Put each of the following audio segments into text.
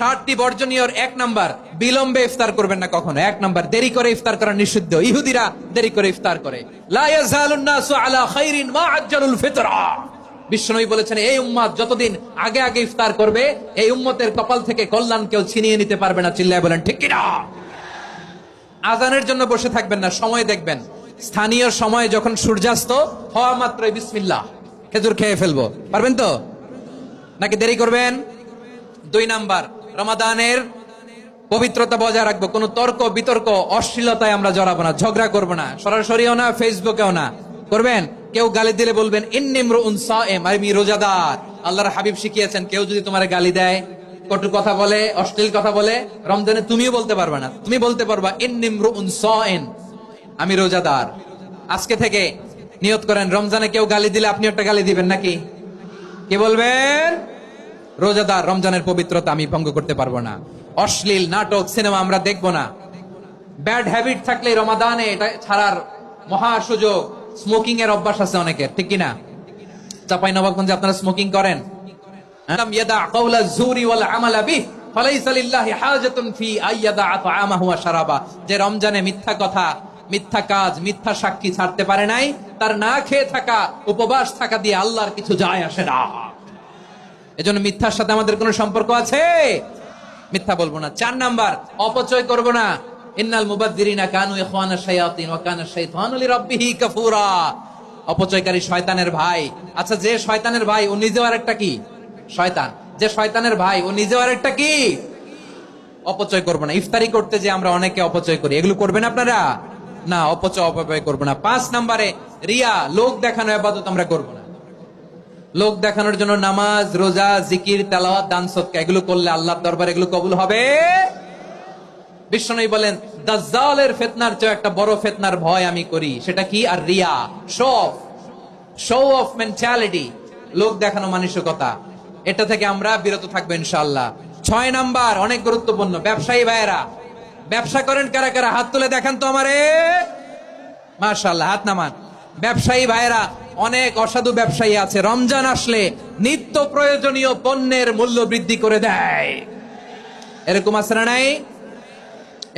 60টি বর্জনীয়র 1 number, বিলম্বে ইফতার করবেন না কখনো। 1 নাম্বার, দেরি করে ইফতার করা নিষিদ্ধ। ইহুদিরা দেরি করে ইফতার করে। লা ইয়াজালুন নাসু আলা খাইরিন মা আজ্জালুল ফিতরা। বিশ্বনবী বলেছেন, এই উম্মত যতদিন আগে আগে ইফতার করবে, এই উম্মতের কপাল থেকে কল্যাণ কেউ ছিনিয়ে নিতে পারবে না। চিল্লায় বলেন ঠিক কিনা? আজানের জন্য বসে থাকবেন না, সময় দেখবেন। স্থানীয় সময় যখন সূর্যাস্ত হওয়া মাত্রই বিসমিল্লাহ, খেজুর খেয়ে ফেলবো। পারবেন তো নাকি দেরি করবেন? 2 নাম্বার, রমাদানের পবিত্রতা বজায় রাখবো। কোনো তর্ক বিতর্ক অশ্লীলতায় আমরা জড়াবো না, ঝগড়া করবো না, সরাসরিও না, ফেসবুকেও না। করবেন কেউ গালি দিলে বলবেন ইন্নী ইমরুউন সায়েম, আমি রোজাদার। আল্লাহর হাবিব শিখিয়েছেন, কেউ যদি তোমার গালি দেয়, কটু কথা বলে, অশ্লীল কথা বলে, রমজানে তুমিও বলতে পারবে না। তুমি বলতে পারবা ইন্নী ইমরুউন সায়েম, আমি রোজাদার। আজকে থেকে নিয়ত করেন, রমজানে কেউ গালি দিলে আপনি একটা গালি দিবেন নাকি? কি বলবেন? রোজাদার, রমজানের পবিত্রতা আমি ভঙ্গ করতে পারবো না। অশ্লীল নাটক সিনেমা আমরা দেখবো না। ব্যাড হ্যাবিট থাকলে রমাদানে এটা ছাড়ার মহা সুযোগ। স্মোকিং এর অভ্যাস আছে অনেকের, ঠিক কিনা? চাপাই নবাবগঞ্জে আপনারা স্মোকিং করেন? ইয়াদা কাওলা যুরি ওয়াল আমালা বিহি ফালাইসা লিল্লাহি হাজাতুন ফি আইয়াদা তাআমাহু ওয়া শারাবা। যে রমজানে মিথ্যা কথা, মিথ্যা কাজ, মিথ্যা সাক্ষী ছাড়তে পারে নাই, তার না খেয়ে থাকা, উপবাস থাকা দিয়ে আল্লাহর কিছু যায় আসে না। এজন্য মিথ্যার সাথে আমাদের কোনো সম্পর্ক আছে? মিথ্যা বলবো না। 4 নাম্বার, অপচয় করব না। ইন্নাল মুবাদদিরিনা কানু ইখওয়ানাশ শায়াতিন ওয়া কানা শাইতানু লিরাব্বিহি কাফুরা। অপচয়কারী শয়তানের ভাই। আচ্ছা, যে শয়তানের ভাই ও নিজেও আরেকটা কি? শয়তান। যে শয়তানের ভাই ও নিজেও আরেকটা কি? অপচয় করব না। ইফতারি করতে যে আমরা অনেকে অপচয় করি, এগুলো করবেন আপনারা? না, অপচয় করব না। 5 নাম্বারে, রিয়া, লোক দেখানো ইবাদত আমরা করব না। লোক দেখানোর জন্য নামাজ, রোজা, জিকির, তেলাওয়াত, দান সদকা এগুলো করলে আল্লাহর দরবারে এগুলো কবুল হবে? বিশ্বনবী বলেন, দাজ্জালের ফিতনার চেয়ে একটা বড় ফিতনার ভয় আমি করি। সেটা কি? আর রিয়া, শো অফ মেন্টালিটি, লোক দেখানো মানসিকতা। এটা থেকে আমরা বিরত থাকবো ইনশাআল্লাহ। 6 নাম্বার, অনেক গুরুত্বপূর্ণ। ব্যবসায়ী ভাইয়েরা, ব্যবসা করেন কারা কারা? হাত তুলে দেখান তো আমারে। মাশাআল্লাহ, হাত নামান। ব্যবসায়ী ভাইয়েরা, অনেক অসাধু ব্যবসায়ী আছে, রমজান আসলে নিত্য প্রয়োজনীয় পণ্যের মূল্য বৃদ্ধি করে দেয়। এরকম আছে না নাই?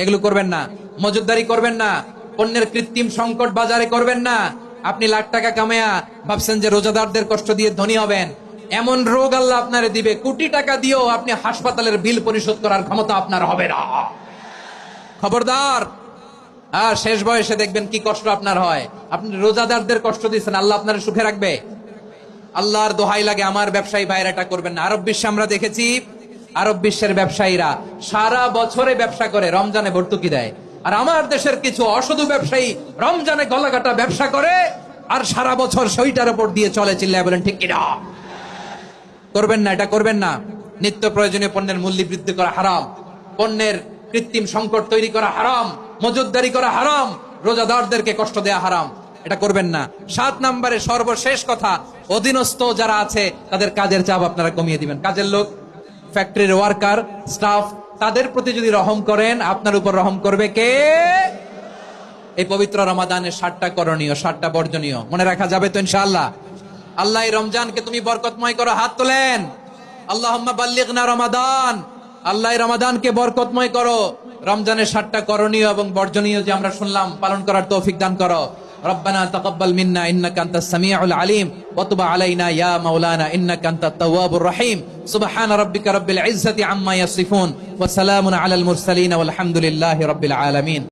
এগুলো করবেন না। মজুদদারি করবেন না। পণ্যের কৃত্রিম সংকট বাজারে করবেন না। আপনি লাখ টাকা কামায়া ভাবছেন যে রোজাদারদের কষ্ট দিয়ে ধনী হবেন। এমন রোগ আল্লাহ আপনারে দিবে, কোটি টাকা দিয়েও আপনি হাসপাতালের বিল পরিশোধ করার ক্ষমতা আপনার হবে না। খবরদার। আর শেষ বয়সে দেখবেন কি কষ্ট আপনার হয়। আপনি রোজাদারদের কষ্ট দিচ্ছেন, আল্লাহ আপনার সুখে রাখবে? আল্লাহর দোহাই লাগে, আমার ব্যবসায়ী ভাইরা এটা করবেন না। আরব বিশ্বে আমরা দেখেছি, আরব বিশ্বের ব্যবসায়ীরা সারা বছরে ব্যবসা করে, রমজানে ভর্তুকি দেয়। আর আমার দেশের কিছু অসাধু ব্যবসায়ী রমজানে গলাকাটা ব্যবসা করে আর সারা বছর সেইটার উপর দিয়ে চলে। চিল্লায় বলেন ঠিক কিনা? করবেন না, এটা করবেন না। নিত্য প্রয়োজনীয় পণ্যের মূল্য বৃদ্ধি করা হারাম, পণ্যের কৃত্রিম সংকট তৈরি করা হারাম, মজুদদারি করা হারাম, রোজাদারদেরকে কষ্ট দেয়া হারাম। এটা করবেন না। 7 নম্বরে সর্বশেষ কথা, অধীনস্থ যারা আছে তাদের কাজের চাপ আপনারা কমিয়ে দিবেন। কাজের লোক, ফ্যাক্টরির ওয়ার্কার, স্টাফ, তাদের প্রতি যদি রহম করেন, আপনার উপর রহম করবে কে? এই পবিত্র রমাদানের 7টা করণীয়, 7টা বর্জনীয় মনে রাখা যাবে তো ইনশাআল্লাহ? আল্লাহ এই রমজানকে তুমি বরকতময় করো। হাত তোলেন। আল্লাহুম্মা বাল্লিগনা রমাদান। আল্লাহ রমাদানকে বরকতময় করো। রমজানের 7টা করণীয় এবং বর্জনীয় যে আমরা শুনলাম, পালন করার তৌফিক দান করো। রব্বানা তাকাব্বাল মিন্না ইন্নাকা আনতাস সামিউল আলিম ওয়া তুব আলাইনা ইয়া মাওলানা ইন্নাকা আনতাত তাওয়াবুর রহিম। সুবহান রাব্বিকা রাব্বিল ইজ্জাতি আম্মা ইয়াসিফুন ওয়া সালামুন আলাল মুরসালিন ওয়াল হামদুলিল্লাহি রাব্বিল আলামিন।